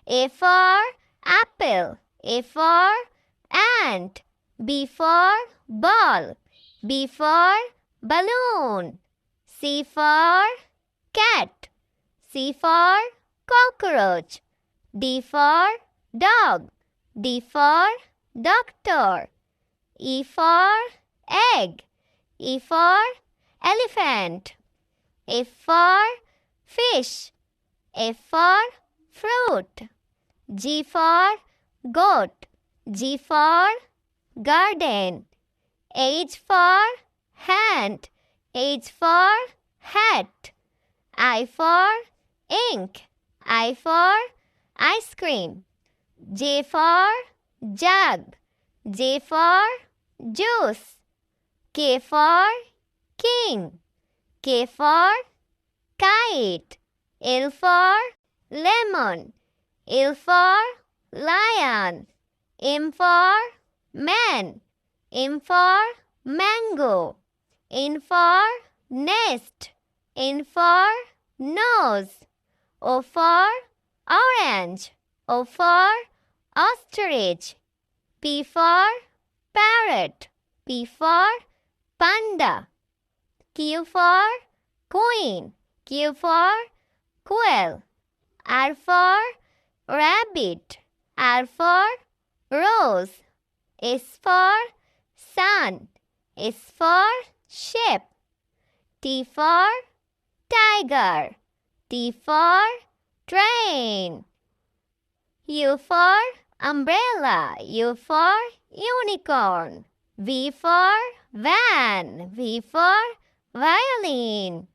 A for apple. A for ant. B for ball. B for balloon. C for cat. C for cockroach. D for dog. D for doctor. E for egg. E for elephant. F for fish. F for fruit. G for goat. G for garden. H for hand. H for hat. I for ink. I for ice cream. J for jug. J for juice. K for king. K for kite. L for lemon. L for lion. M for man. M for mango. N for nest. N for nose. O for orange. O for ostrich. P for parrot. P for panda. Q for queen. Q for quail. R for rabbit. R for rose. S for sun. S for sheep. T for tiger. T for train. U for umbrella. U for unicorn. V for van. V for violin.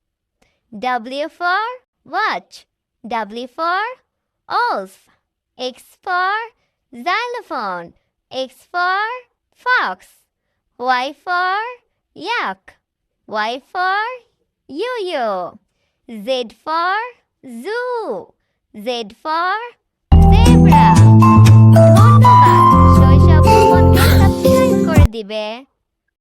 W for watch. W for wolf. X for xylophone. X for fox. Y for yak. Y for yo-yo. Z for zoo. Z for